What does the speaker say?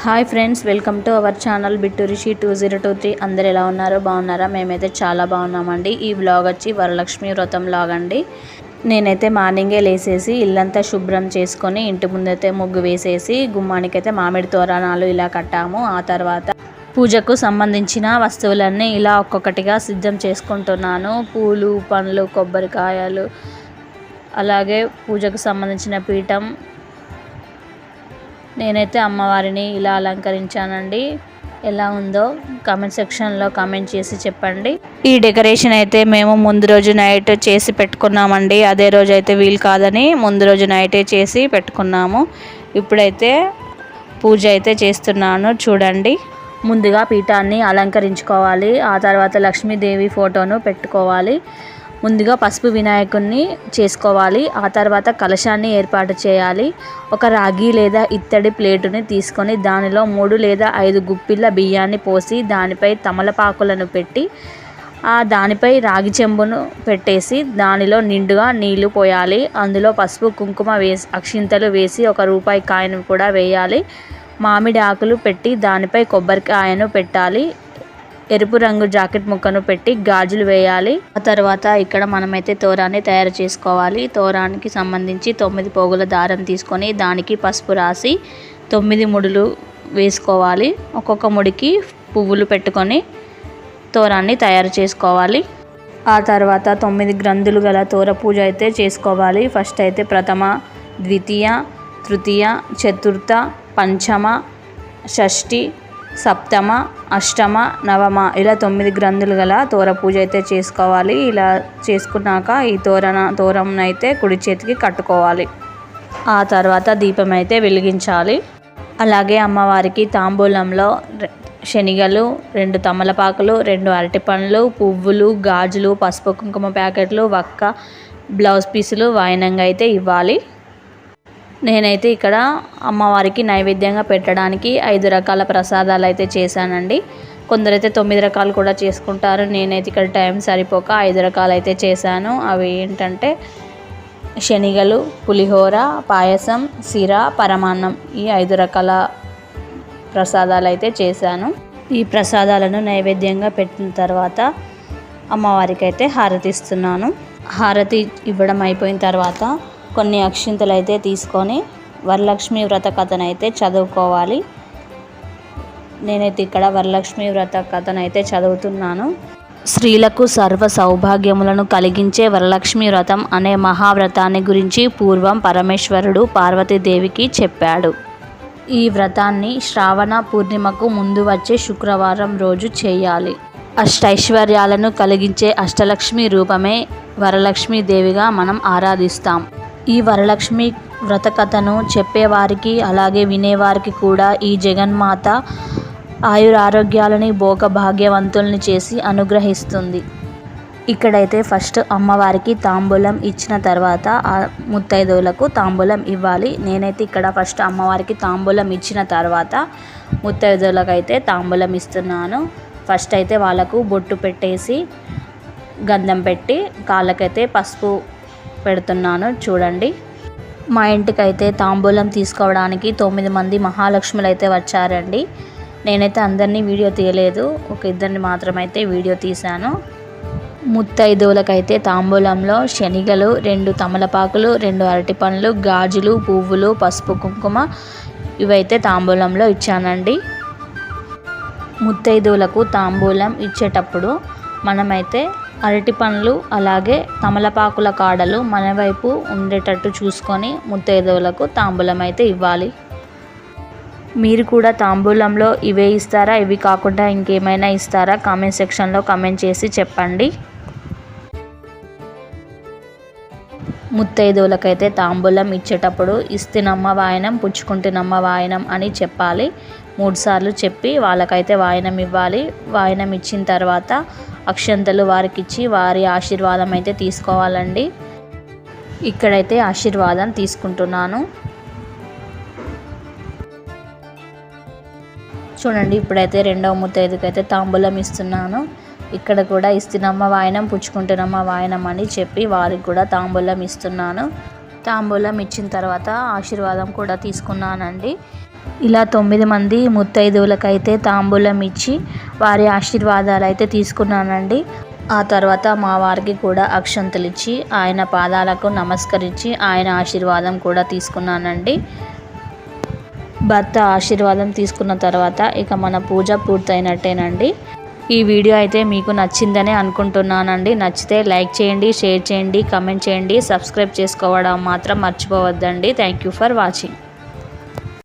Hi friends, welcome to our channel Bittu Rishi 2023. అందరు ఎలా ఉన్నారో బాగున్నారా? మేమైతే చాలా బాగున్నామండి. ఈ వ్లాగ్ వచ్చి వరలక్ష్మి వ్రతం వ్లాగ్ అండి. నేనైతే మార్నింగే లేసేసి ఇల్లంతా శుభ్రం చేసుకొని ఇంటి ముందైతే ముగ్గు వేసేసి గుమ్మానికైతే మామిడి తోరణాలు ఇలా కట్టాము. ఆ తర్వాత పూజకు సంబంధించిన వస్తువులన్నీ ఇలా ఒక్కొక్కటిగా సిద్ధం చేసుకుంటున్నాను. పూలు, పండ్లు, కొబ్బరికాయలు, అలాగే పూజకు సంబంధించిన పీఠం. నేనైతే అమ్మవారిని ఇలా అలంకరించానండి. ఎలా ఉందో కామెంట్ సెక్షన్లో కామెంట్ చేసి చెప్పండి. ఈ డెకరేషన్ అయితే మేము ముందు రోజు నైట్ చేసి పెట్టుకున్నామండి. అదే రోజు అయితే వీలు కాదని ముందు రోజు నైటే చేసి పెట్టుకున్నాము. ఇప్పుడైతే పూజ అయితే చేస్తున్నాను చూడండి. ముందుగా పీఠాన్ని అలంకరించుకోవాలి. ఆ తర్వాత లక్ష్మీదేవి ఫోటోను పెట్టుకోవాలి. ముందుగా పసుపు వినాయకుడిని చేసుకోవాలి. ఆ తర్వాత కలశాన్ని ఏర్పాటు చేయాలి. ఒక రాగి లేదా ఇత్తడి ప్లేటుని తీసుకొని దానిలో 3 లేదా 5 గుప్పిళ్ళ బియ్యాన్ని పోసి దానిపై తమలపాకులను పెట్టి దానిపై రాగి చెంబును పెట్టేసి దానిలో నిండుగా నీళ్లు పోయాలి. అందులో పసుపు, కుంకుమ వేసి అక్షింతలు వేసి 1 రూపాయి కాయిన్ కూడా వేయాలి. మామిడి ఆకులు పెట్టి దానిపై కొబ్బరికాయను పెట్టాలి. ఎరుపు రంగు జాకెట్ ముక్కను పెట్టి గాజులు వేయాలి. ఆ తర్వాత ఇక్కడ మనమైతే తోరాన్ని తయారు చేసుకోవాలి. తోరానికి సంబంధించి 9 పోగుల దారం తీసుకొని దానికి పసుపు రాసి 9 ముడులు వేసుకోవాలి. ఒక్కొక్క ముడికి పువ్వులు పెట్టుకొని తోరాన్ని తయారు చేసుకోవాలి. ఆ తర్వాత 9 గ్రంథులు గల తోర పూజ అయితే చేసుకోవాలి. ఫస్ట్ అయితే ప్రథమ, ద్వితీయ, తృతీయ, చతుర్థ, పంచమ, షష్ఠి, సప్తమ, అష్టమ, నవమ ఇలా 9 గ్రంథులు గల తోర పూజ అయితే చేసుకోవాలి. ఇలా చేసుకున్నాక ఈ తోరం అయితే కుడి చేతికి కట్టుకోవాలి. ఆ తర్వాత దీపం అయితే వెలిగించాలి. అలాగే అమ్మవారికి తాంబూలంలో శనగలు, 2 తమలపాకులు, 2 అరటిపండ్లు, పువ్వులు, గాజులు, పసుపు కుంకుమ ప్యాకెట్లు, వక్క, బ్లౌజ్ పీసులు వాయినంగా అయితే ఇవ్వాలి. నేనైతే ఇక్కడ అమ్మవారికి నైవేద్యంగా పెట్టడానికి 5 రకాల ప్రసాదాలు అయితే చేశానండి. కొందరైతే 9 రకాలు కూడా చేసుకుంటారు. నేనైతే ఇక్కడ టైం సరిపోక 5 రకాలు అయితే చేశాను. అవి ఏంటంటే శనగలు, పులిహోర, పాయసం, సిర, పరమాన్నం, ఈ 5 రకాల ప్రసాదాలు అయితే చేశాను. ఈ ప్రసాదాలను నైవేద్యంగా పెట్టిన తర్వాత అమ్మవారికి అయితే హారతి ఇస్తున్నాను. హారతి ఇవ్వడం అయిపోయిన తర్వాత కొన్ని అక్షింతలు అయితే తీసుకొని వరలక్ష్మి వ్రత కథను అయితే చదువుకోవాలి. నేనైతే ఇక్కడ వరలక్ష్మి వ్రత కథను అయితే చదువుతున్నాను. స్త్రీలకు సర్వ సౌభాగ్యములను కలిగించే వరలక్ష్మి వ్రతం అనే మహావ్రతాన్ని గురించి పూర్వం పరమేశ్వరుడు పార్వతీదేవికి చెప్పాడు. ఈ వ్రతాన్ని శ్రావణ పూర్ణిమకు ముందు వచ్చే శుక్రవారం రోజు చేయాలి. అష్టైశ్వర్యాలను కలిగించే అష్టలక్ష్మి రూపమే వరలక్ష్మీదేవిగా మనం ఆరాధిస్తాం. ఈ వరలక్ష్మి వ్రత కథను చెప్పేవారికి అలాగే వినేవారికి కూడా ఈ జగన్మాత ఆయురారోగ్యాలని భోగభాగ్యవంతుల్ని చేసి అనుగ్రహిస్తుంది. ఇక్కడైతే ఫస్ట్ అమ్మవారికి తాంబూలం ఇచ్చిన తర్వాత ఆ ముత్తైదువులకు తాంబూలం ఇవ్వాలి. నేనైతే ఇక్కడ ఫస్ట్ అమ్మవారికి తాంబూలం ఇచ్చిన తర్వాత ముత్తైదువులకు అయితే తాంబూలం ఇస్తున్నాను. ఫస్ట్ అయితే వాళ్ళకు బొట్టు పెట్టేసి గంధం పెట్టి కాళ్ళకైతే పసుపు పెడుతున్నాను చూడండి. మా ఇంటికైతే తాంబూలం తీసుకోవడానికి 9 మంది మహాలక్ష్ములు అయితే వచ్చారండి. నేనైతే అందరినీ వీడియో తీయలేదు, ఒక 2 మాత్రమైతే వీడియో తీశాను. ముత్తైదువులకైతే తాంబూలంలో శనగలు, 2 తమలపాకులు, 2 అరటిపండ్లు, గాజులు, పువ్వులు, పసుపు కుంకుమ ఇవైతే తాంబూలంలో ఇచ్చానండి. ముత్తైదువులకు తాంబూలం ఇచ్చేటప్పుడు మనమైతే అరటిపండ్లు అలాగే తమలపాకుల కాడలు మన వైపు ఉండేటట్టు చూసుకొని ముత్తైదువులకు తాంబూలం అయితే ఇవ్వాలి. మీరు కూడా తాంబూలంలో ఇవే ఇస్తారా, ఇవి కాకుండా ఇంకేమైనా ఇస్తారా? కామెంట్ సెక్షన్లో కామెంట్ చేసి చెప్పండి. ముత్తైదువులకైతే తాంబూలం ఇచ్చేటప్పుడు ఇస్తినమ్మ వాయనం, పుచ్చుకుంటున్నమ్మ వాయనం అని చెప్పాలి. 3 సార్లు చెప్పి వాళ్ళకైతే వాయనం ఇవ్వాలి. వాయనం ఇచ్చిన తర్వాత అక్షంతలు వారికి ఇచ్చి వారి ఆశీర్వాదం అయితే తీసుకోవాలండి. ఇక్కడైతే ఆశీర్వాదం తీసుకుంటున్నాను చూడండి. ఇప్పుడైతే 2వ ముత్తైదుకి అయితే తాంబూలం ఇస్తున్నాను. ఇక్కడ కూడా ఇస్తినమ్మ వాయనం, పుచ్చుకుంటున్నమ్మ వాయనం అని చెప్పి వారికి కూడా తాంబూలం ఇస్తున్నాను. తాంబూలం ఇచ్చిన తర్వాత ఆశీర్వాదం కూడా తీసుకున్నానండి. ఇలా 9 మంది ముత్తైదువులకైతే తాంబూలం ఇచ్చి వారి ఆశీర్వాదాలు అయితే తీసుకున్నానండి. ఆ తర్వాత మా వారికి కూడా అక్షంతలు ఇచ్చి ఆయన పాదాలకు నమస్కరించి ఆయన ఆశీర్వాదం కూడా తీసుకున్నానండి. భర్త ఆశీర్వాదం తీసుకున్న తర్వాత ఇక మన పూజ పూర్తయినట్టేనండి. ఈ వీడియో అయితే మీకు నచ్చిందని అనుకుంటున్నానండి. నచ్చితే లైక్ చేయండి, షేర్ చేయండి, కామెంట్ చేయండి, సబ్స్క్రైబ్ చేసుకోవడం మాత్రం మర్చిపోవద్దండి. Thank you for watching.